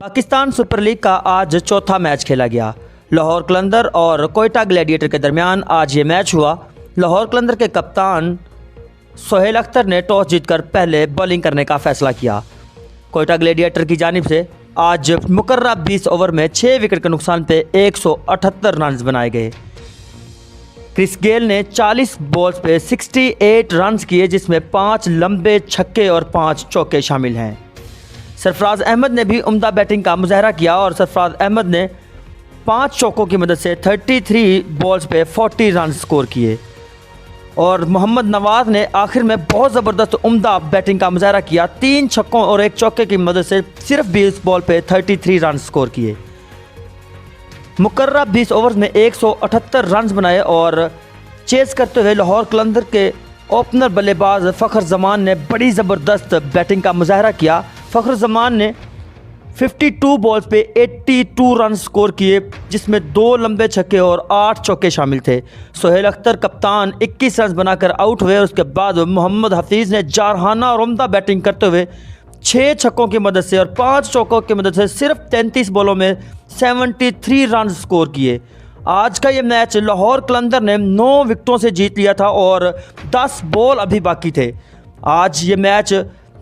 Pakistan super league का आज चौथा मैच खेला गया। लाहौर कलंदर और कोयटा ग्लैडिएटर के दरमियान आज ये मैच हुआ। लाहौर कलंदर के कप्तान सोहेल अख्तर ने टॉस जीतकर पहले बॉलिंग करने का फैसला किया। कोयटा ग्लैडिएटर की जानिब से आज मुकर्रर 20 ओवर में 6 विकेट के नुकसान पे 178 रन बनाए गए। क्रिस गेल ने 40 बॉल्स पे 68 रन किए, जिसमें 5 लंबे छक्के और 5 चौके शामिल हैं। सरफराज अहमद ने भी उम्दा बैटिंग का मुजाहरा किया और सरफराज अहमद ने 5 चौकों की मदद से 33 बॉल्स पे 40 रन स्कोर किए और मोहम्मद नवाज ने आखिर में बहुत ज़बरदस्त उम्दा बैटिंग का मुजाहरा किया। 3 छक्कों और 1 चौके की मदद से सिर्फ 20 बॉल पे 33 रन स्कोर किए। मुकर्रर 20 ओवर्स में 178 रन बनाए और चेस करते हुए लाहौर कलंदर के ओपनर बल्लेबाज फ़खर जमान ने बड़ी ज़बरदस्त बैटिंग का मुजाहरा किया। फ़खर जमान ने 52 बॉल्स पे 82 रन स्कोर किए, जिसमें 2 लंबे छक्के और 8 चौके शामिल थे। सोहेल अख्तर कप्तान 21 रन बनाकर आउट हुए। उसके बाद मोहम्मद हफीज़ ने जारहाना और उम्दा बैटिंग करते हुए 6 छक्कों की मदद से और 5 चौकों की मदद से सिर्फ 33 बॉलों में 73 रन स्कोर किए। आज का ये मैच लाहौर कलंदर ने 9 विकेटों से जीत लिया था और 10 बॉल अभी बाकी थे। आज ये मैच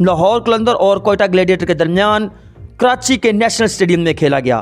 लाहौर कलंदर और कोयटा ग्लैडिएटर के दरमियान कराची के नेशनल स्टेडियम में खेला गया।